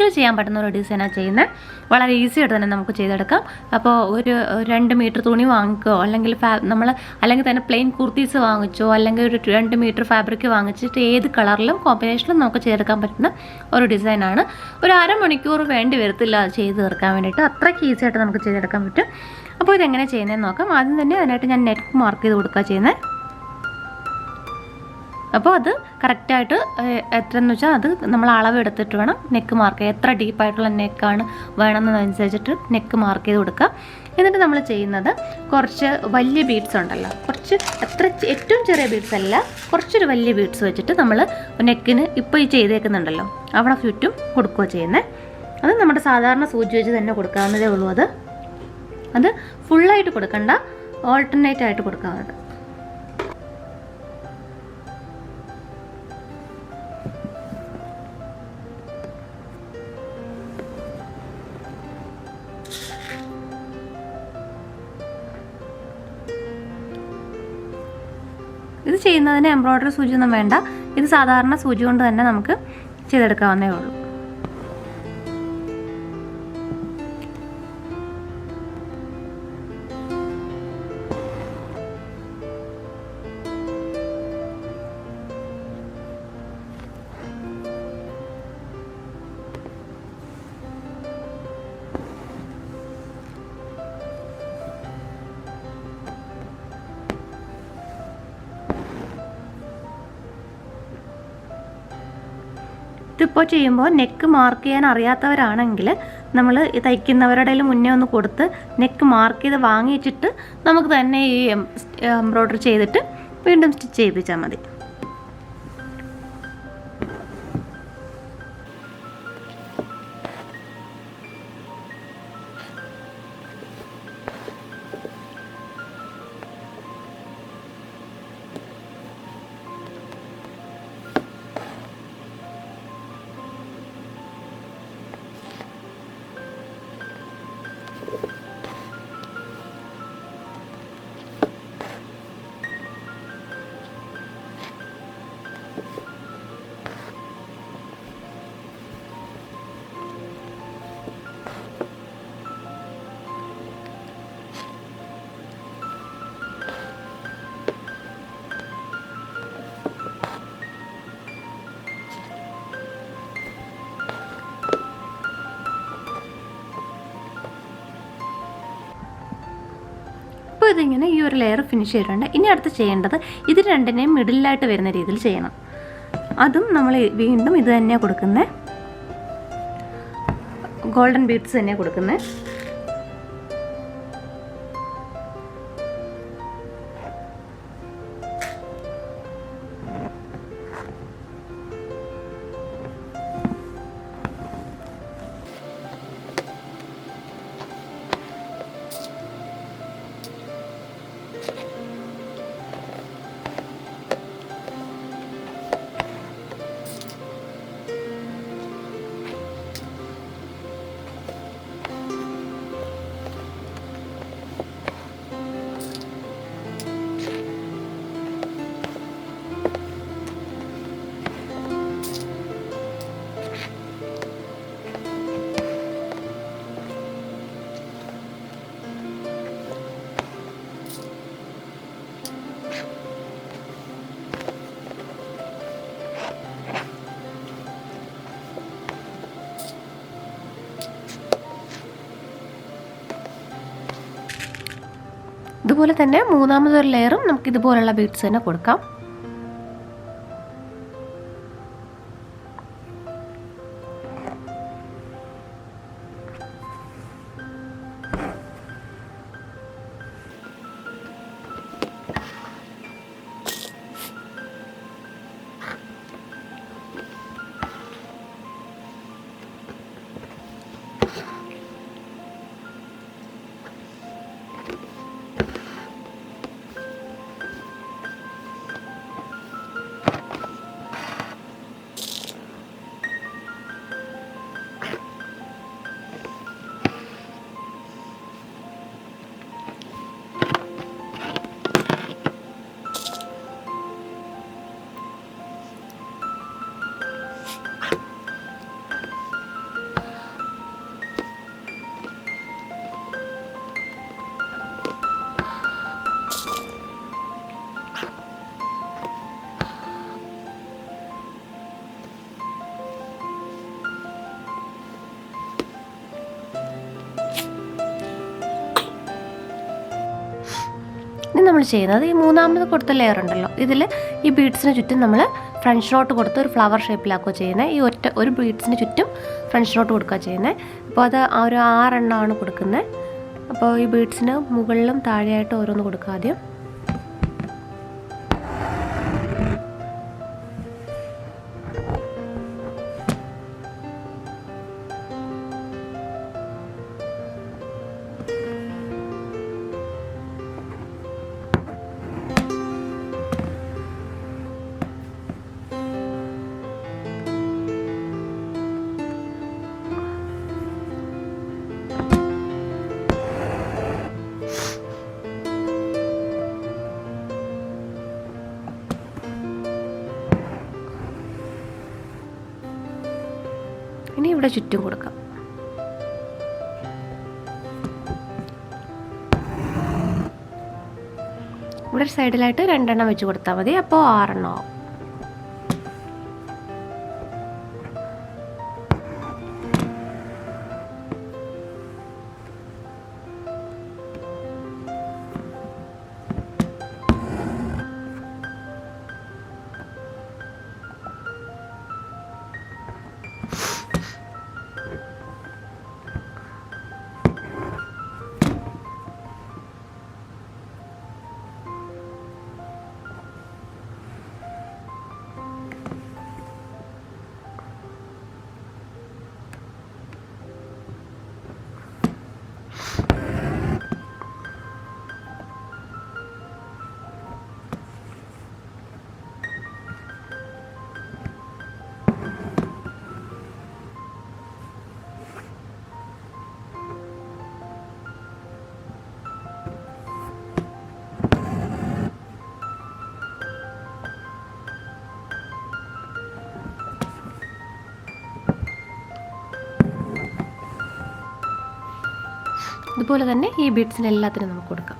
എളുപ്പത്തിൽ ചെയ്യാൻ പറ്റുന്ന ഒരു ഡിസൈനാണ് ചെയ്യുന്നത്. വളരെ ഈസി ആയിട്ട് തന്നെ നമുക്ക് ചെയ്തെടുക്കാം. അപ്പോൾ ഒരു 2 മീറ്റർ തുണി വാങ്ങിക്കോ, അല്ലെങ്കിൽ അല്ലെങ്കിൽ തന്നെ പ്ലെയിൻ കുർത്തീസ് വാങ്ങിച്ചോ, അല്ലെങ്കിൽ ഒരു 2 മീറ്റർ ഫാബ്രിക് വാങ്ങിച്ചിട്ട് ഏത് കളറിലും കോമ്പിനേഷനിലും നമുക്ക് ചെയ്തെടുക്കാൻ പറ്റുന്ന ഒരു ഡിസൈനാണ്. ഒരു അരമണിക്കൂർ വേണ്ടി വരത്തില്ല ചെയ്ത് തീർക്കാൻ വേണ്ടിയിട്ട്. അത്രയ്ക്ക് ഈസി ആയിട്ട് നമുക്ക് ചെയ്തെടുക്കാൻ പറ്റും. അപ്പോൾ ഇതെങ്ങനെ ചെയ്യുന്നതെന്ന് നോക്കാം. ആദ്യം തന്നെ അതിനായിട്ട് ഞാൻ നെക്ക് മാർക്ക് ചെയ്ത് കൊടുക്കുക ചെയ്യുന്നത്. അപ്പോൾ അത് കറക്റ്റായിട്ട് എത്രയെന്ന് വെച്ചാൽ അത് നമ്മൾ അളവ് എടുത്തിട്ട് വേണം നെക്ക് മാർക്ക് ചെയ്യാൻ. എത്ര ഡീപ്പായിട്ടുള്ള നെക്കാണ് വേണമെന്നതനുസരിച്ചിട്ട് നെക്ക് മാർക്ക് ചെയ്ത് കൊടുക്കുക. എന്നിട്ട് നമ്മൾ ചെയ്യുന്നത് കുറച്ച് വലിയ ബീഡ്സ് ഉണ്ടല്ലോ, കുറച്ച് ഏറ്റവും ചെറിയ ബീഡ്സ് അല്ല, കുറച്ചൊരു വലിയ ബീഡ്സ് വെച്ചിട്ട് നമ്മൾ നെക്കിന് ഇപ്പോൾ ഈ ചെയ്തേക്കുന്നുണ്ടല്ലോ അവിടെ ചുറ്റും കൊടുക്കുക ചെയ്യുന്നത്. അത് നമ്മുടെ സാധാരണ സൂചി വെച്ച് തന്നെ കൊടുക്കാവുന്നതേ ഉള്ളൂ. അത് ഫുള്ളായിട്ട് കൊടുക്കണ്ട, ഓൾട്ടർനേറ്റ് ആയിട്ട് കൊടുക്കാവുന്നത്. ഇത് ചെയ്യുന്നതിന് എംബ്രോയ്ഡറി സൂചിയൊന്നും വേണ്ട. ഇത് സാധാരണ സൂചി കൊണ്ട് തന്നെ നമുക്ക് ചെയ്തെടുക്കാവുന്നേ ഉള്ളൂ. ഇതിപ്പോൾ ചെയ്യുമ്പോൾ നെക്ക് മാർക്ക് ചെയ്യാൻ അറിയാത്തവരാണെങ്കിൽ നമ്മൾ തയ്ക്കുന്നവരുടെ മുന്നേ ഒന്ന് കൊടുത്ത് നെക്ക് മാർക്ക് ചെയ്ത് വാങ്ങിച്ചിട്ട് നമുക്ക് തന്നെ ഈ എംബ്രോയ്ഡറി ചെയ്തിട്ട് വീണ്ടും സ്റ്റിച്ച് ചെയ്യിപ്പിച്ചാൽ മതി. അപ്പോൾ ഇതിങ്ങനെ ഈ ഒരു ലെയർ ഫിനിഷ് ചെയ്തിട്ടുണ്ട്. ഇനി അടുത്ത് ചെയ്യേണ്ടത് ഇത് രണ്ടിനെയും മിഡിലായിട്ട് വരുന്ന രീതിയിൽ ചെയ്യണം. അതും നമ്മൾ വീണ്ടും ഇത് തന്നെയാണ് കൊടുക്കുന്നത്, ഗോൾഡൻ ബീഡ്സ് തന്നെയാണ് കൊടുക്കുന്നത്. ഇതുപോലെ തന്നെ മൂന്നാമതൊരു ലെയറും നമുക്ക് ഇതുപോലുള്ള ബീഡ്സ് തന്നെ കൊടുക്കാം. നമ്മൾ ചെയ്യുന്നത് ഈ മൂന്നാമത് കൊടുത്ത ലെയർ ഉണ്ടല്ലോ, ഇതിൽ ഈ ബീഡ്സിന് ചുറ്റും നമ്മൾ ഫ്രഞ്ച് നോട്ട് കൊടുത്ത് ഒരു ഫ്ലവർ ഷേപ്പിലാക്കുക ചെയ്യുന്നത്. ഈ ഒരു ബീഡ്സിന് ചുറ്റും ഫ്രഞ്ച് നോട്ട് കൊടുക്കുക ചെയ്യുന്നത്. അപ്പോൾ അത് ഒരു 6 എണ്ണമാണ് കൊടുക്കുന്നത്. അപ്പോൾ ഈ ബീഡ്സിന് മുകളിലും താഴെയായിട്ട് ഓരോന്ന് കൊടുക്കുക ആദ്യം. ഇനി ഇവിടെ ചുറ്റും കൊടുക്കാം. ഇവിടെ സൈഡിലായിട്ട് 2 എണ്ണം വെച്ച് കൊടുത്താൽ മതി. അപ്പോൾ 6 എണ്ണം ആവും. ഇതുപോലെ തന്നെ ഈ ബീഡ്സിന് എല്ലാത്തിനും നമുക്ക് കൊടുക്കാം.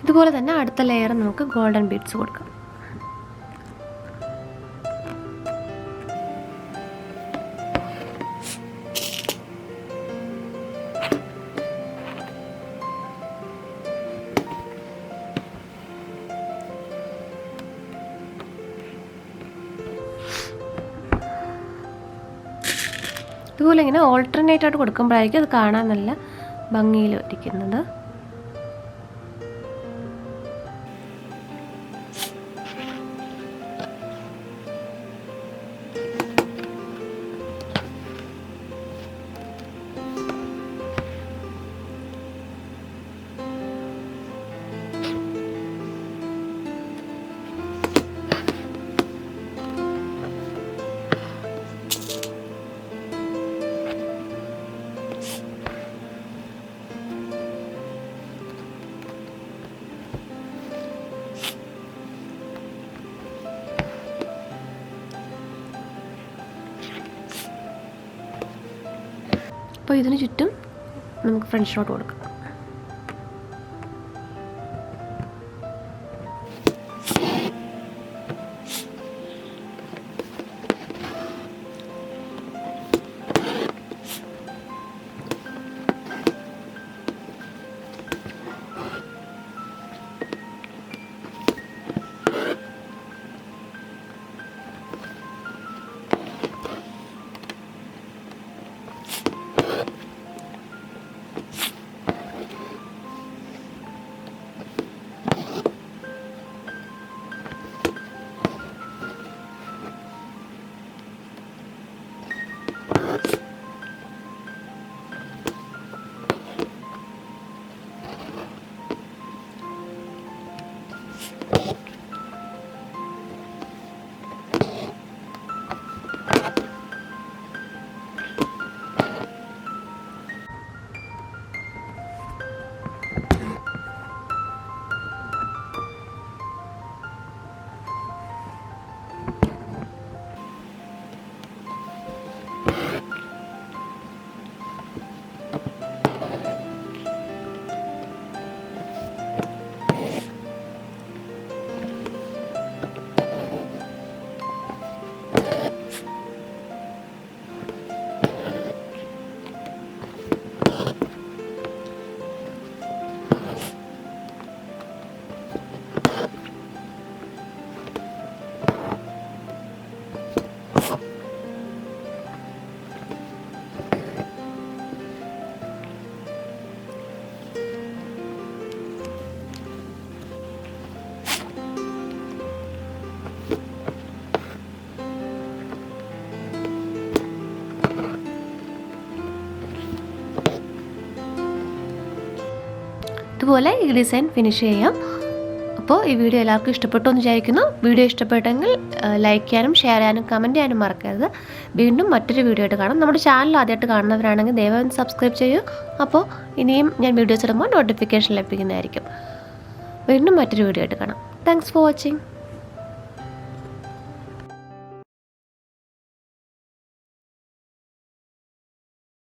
ഇതുപോലെ തന്നെ അടുത്ത ലെയർ നമുക്ക് ഗോൾഡൻ ബീഡ്സ് കൊടുക്കാം. ഇതുപോലെ ഇങ്ങനെ ഓൾട്ടർനേറ്റ് ആയിട്ട് കൊടുക്കുമ്പോഴായിരിക്കും അത് കാണാൻ നല്ല ഭംഗിയിൽ ഇരിക്കുന്നത്. അപ്പോൾ ഇതിന് ചുറ്റും നമുക്ക് ഫ്രഞ്ച് നോട്ട് കൊടുക്കാം. ഇതുപോലെ ഈ ഡിസൈൻ ഫിനിഷ് ചെയ്യാം. അപ്പോൾ ഈ വീഡിയോ എല്ലാവർക്കും ഇഷ്ടപ്പെട്ടു എന്ന് വിചാരിക്കുന്നു. വീഡിയോ ഇഷ്ടപ്പെട്ടെങ്കിൽ ലൈക്ക് ചെയ്യാനും ഷെയർ ചെയ്യാനും കമൻറ്റ് ചെയ്യാനും മറക്കരുത്. വീണ്ടും മറ്റൊരു വീഡിയോ ആയിട്ട് കാണാം. നമ്മുടെ ചാനൽ ആദ്യമായിട്ട് കാണുന്നവരാണെങ്കിൽ ദയവായി സബ്സ്ക്രൈബ് ചെയ്യൂ. അപ്പോൾ ഇനിയും ഞാൻ വീഡിയോസ് ഇടുമ്പോൾ നോട്ടിഫിക്കേഷൻ ലഭിക്കുന്നതായിരിക്കും. വീണ്ടും മറ്റൊരു വീഡിയോ ആയിട്ട് കാണാം. Thanks for watching.